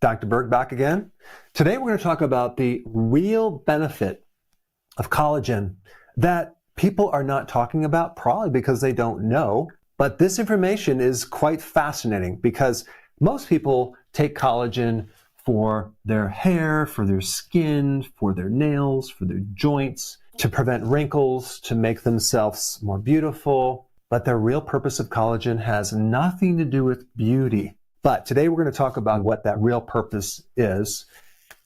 Dr. Berg back again. Today we're going to talk about the real benefit of collagen that people are not talking about, probably because they don't know. But this information is quite fascinating because most people take collagen for their hair, for their skin, for their nails, for their joints, to prevent wrinkles, to make themselves more beautiful. But the real purpose of collagen has nothing to do with beauty. But today we're going to talk about what that real purpose is.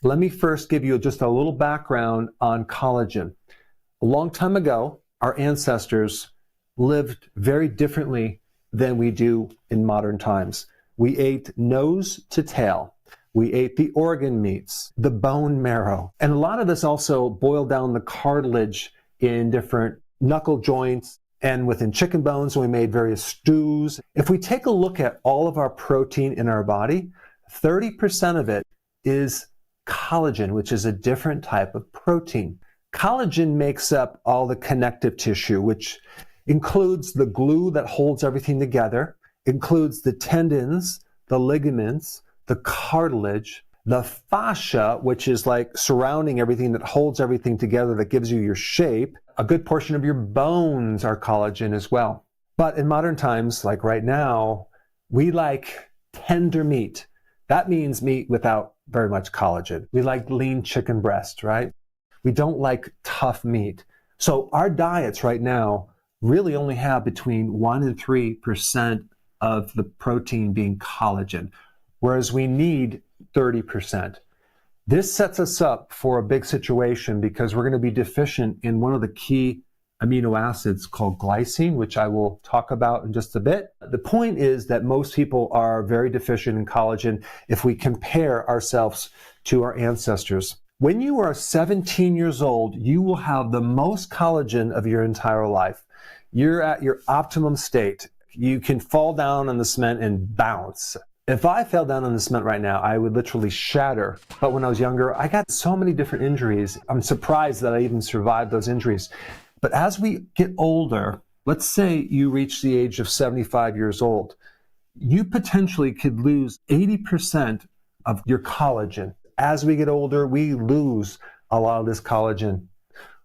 Let me first give you just a little background on collagen. A long time ago, our ancestors lived very differently than we do in modern times. We ate nose to tail. We ate the organ meats, the bone marrow. And a lot of this also boiled down the cartilage in different knuckle joints and within chicken bones. We made various stews. If we take a look at all of our protein in our body, 30% of it is collagen, which is a different type of protein. Collagen makes up all the connective tissue, which includes the glue that holds everything together, includes the tendons, the ligaments, the cartilage, the fascia, which is like surrounding everything that holds everything together, that gives you your shape. A good portion of your bones are collagen as well. But in modern times, like right now, we like tender meat. That means meat without very much collagen. We like lean chicken breast, right? We don't like tough meat. So our diets right now really only have between 1 and 3% of the protein being collagen, whereas we need 30%. This sets us up for a big situation because we're going to be deficient in one of the key amino acids called glycine, which I will talk about in just a bit. The point is that most people are very deficient in collagen if we compare ourselves to our ancestors. When you are 17 years old, you will have the most collagen of your entire life. You're at your optimum state. You can fall down on the cement and bounce. If I fell down on the cement right now, I would literally shatter. But when I was younger, I got so many different injuries. I'm surprised that I even survived those injuries. But as we get older, let's say you reach the age of 75 years old, you potentially could lose 80% of your collagen. As we get older, we lose a lot of this collagen.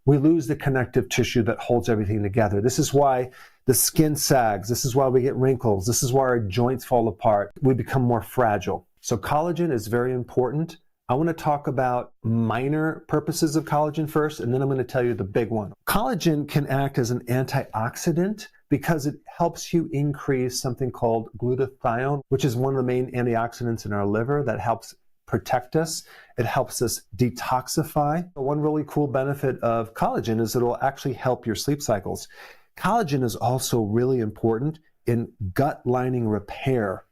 We lose the connective tissue that holds everything together. This is why the skin sags. This is why we get wrinkles. This is why our joints fall apart. We become more fragile. So collagen is very important. I want to talk about minor purposes of collagen first, and then I'm going to tell you the big one. Collagen can act as an antioxidant because it helps you increase something called glutathione, which is one of the main antioxidants in our liver that helps protect us. It helps us detoxify. One really cool benefit of collagen is it'll actually help your sleep cycles. Collagen is also really important in gut lining repair.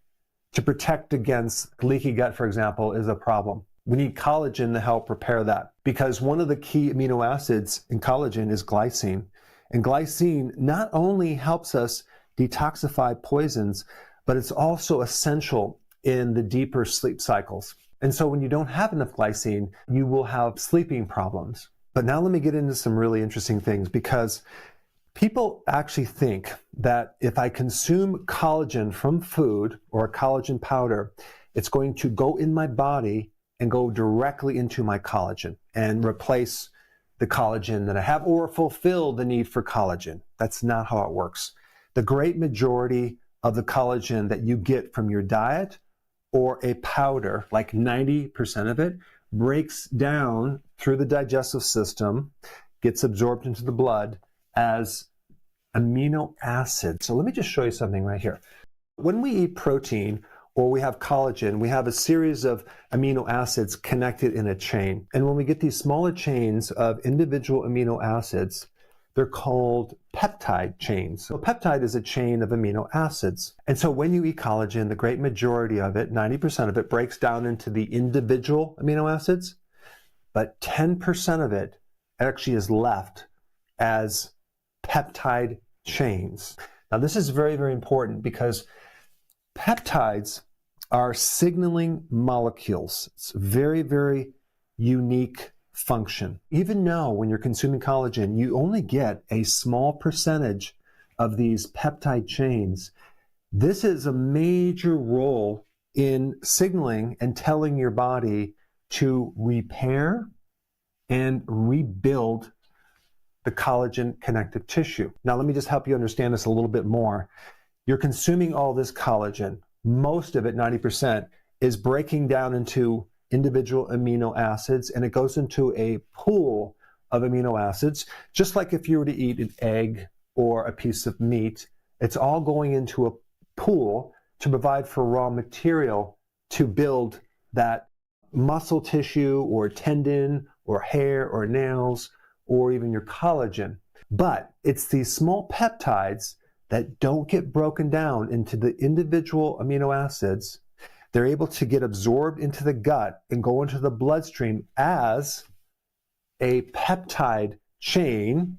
To protect against leaky gut, for example, is a problem. We need collagen to help repair that because one of the key amino acids in collagen is glycine. And glycine not only helps us detoxify poisons, but it's also essential in the deeper sleep cycles. And so when you don't have enough glycine, you will have sleeping problems. But now let me get into some really interesting things because people actually think that if I consume collagen from food or a collagen powder, it's going to go in my body and go directly into my collagen and replace the collagen that I have or fulfill the need for collagen. That's not how it works. The great majority of the collagen that you get from your diet or a powder, like 90% of it, breaks down through the digestive system, gets absorbed into the blood as amino acids. So let me just show you something right here. When we eat protein or we have collagen, we have a series of amino acids connected in a chain. And when we get these smaller chains of individual amino acids, they're called peptide chains. So a peptide is a chain of amino acids. And so when you eat collagen, the great majority of it, 90% of it, breaks down into the individual amino acids, but 10% of it actually is left as peptide chains. Now this is very, very important because peptides are signaling molecules. It's very, very unique function. Even though when you're consuming collagen, you only get a small percentage of these peptide chains, this is a major role in signaling and telling your body to repair and rebuild the collagen connective tissue. Now, let me just help you understand this a little bit more. You're consuming all this collagen. Most of it, 90%, is breaking down into individual amino acids, and it goes into a pool of amino acids, just like if you were to eat an egg or a piece of meat. It's all going into a pool to provide for raw material to build that muscle tissue or tendon or hair or nails or even your collagen. But it's these small peptides that don't get broken down into the individual amino acids. They're able to get absorbed into the gut and go into the bloodstream as a peptide chain,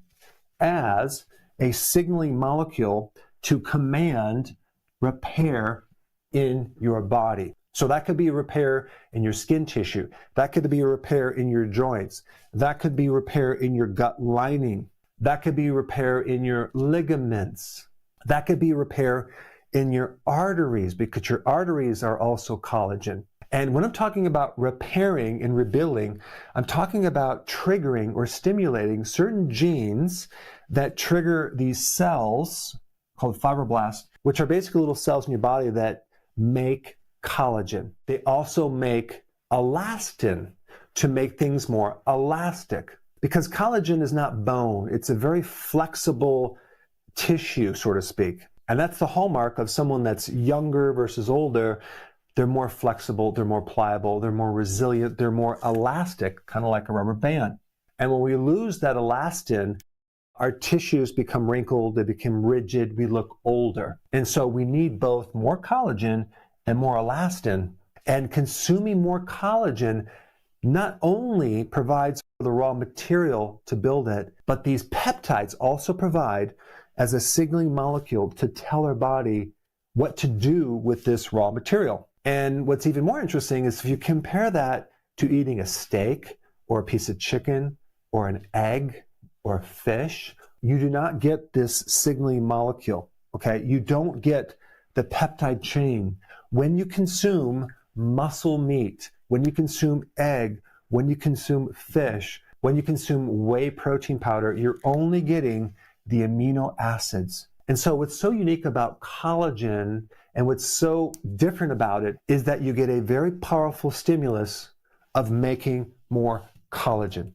as a signaling molecule to command repair in your body. So that could be a repair in your skin tissue. That could be a repair in your joints. That could be repair in your gut lining. That could be repair in your ligaments. That could be repair in your arteries, because your arteries are also collagen. And when I'm talking about repairing and rebuilding, I'm talking about triggering or stimulating certain genes that trigger these cells called fibroblasts, which are basically little cells in your body that make collagen. They also make elastin to make things more elastic, because collagen is not bone. It's a very flexible tissue, so to speak. And that's the hallmark of someone that's younger versus older. They're more flexible, they're more pliable, they're more resilient, they're more elastic, kind of like a rubber band. And when we lose that elastin, our tissues become wrinkled, they become rigid, we look older. And so we need both more collagen and more elastin. And consuming more collagen not only provides the raw material to build it, but these peptides also provide as a signaling molecule to tell our body what to do with this raw material. And what's even more interesting is if you compare that to eating a steak or a piece of chicken or an egg or fish, you do not get this signaling molecule, okay? You don't get the peptide chain. When you consume muscle meat, when you consume egg, when you consume fish, when you consume whey protein powder, you're only getting the amino acids. And so what's so unique about collagen and what's so different about it is that you get a very powerful stimulus of making more collagen,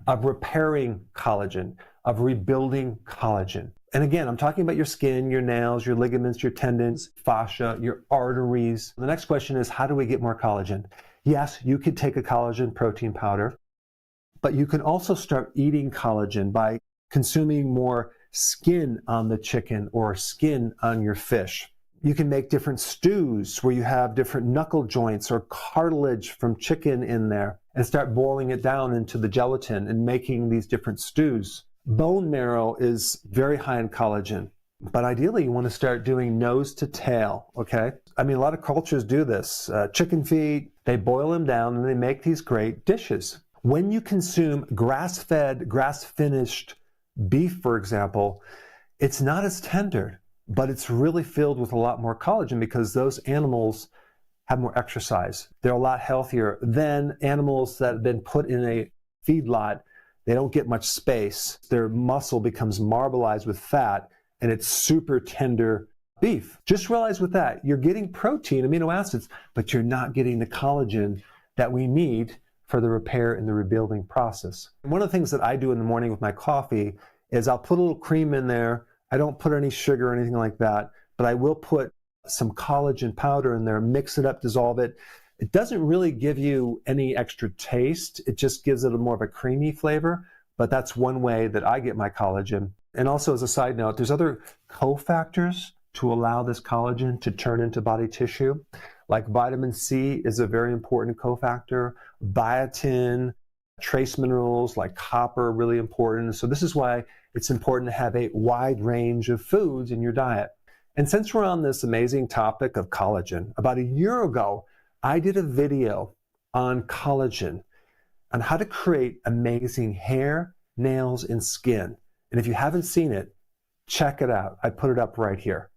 of repairing collagen, of rebuilding collagen. And again, I'm talking about your skin, your nails, your ligaments, your tendons, fascia, your arteries. The next question is, how do we get more collagen? Yes, you could take a collagen protein powder, but you can also start eating collagen by consuming more skin on the chicken or skin on your fish. You can make different stews where you have different knuckle joints or cartilage from chicken in there and start boiling it down into the gelatin and making these different stews. Bone marrow is very high in collagen, but ideally you want to start doing nose to tail, okay? I mean, a lot of cultures do this. Chicken feet, they boil them down and they make these great dishes. When you consume grass-fed, grass-finished beef, for example, it's not as tender, but it's really filled with a lot more collagen because those animals have more exercise. They're a lot healthier than animals that have been put in a feedlot. They don't get much space. Their muscle becomes marbleized with fat, and it's super tender beef. Just realize with that, you're getting protein, amino acids, but you're not getting the collagen that we need for the repair and the rebuilding process. One of the things that I do in the morning with my coffee is I'll put a little cream in there. I don't put any sugar or anything like that, but I will put some collagen powder in there, mix it up, dissolve it. It doesn't really give you any extra taste. It just gives it a more of a creamy flavor, but that's one way that I get my collagen. And also as a side note, there's other cofactors to allow this collagen to turn into body tissue. Like vitamin C is a very important cofactor, biotin, trace minerals like copper are really important. So this is why it's important to have a wide range of foods in your diet. And since we're on this amazing topic of collagen, about a year ago, I did a video on collagen, on how to create amazing hair, nails, and skin. And if you haven't seen it, check it out. I put it up right here.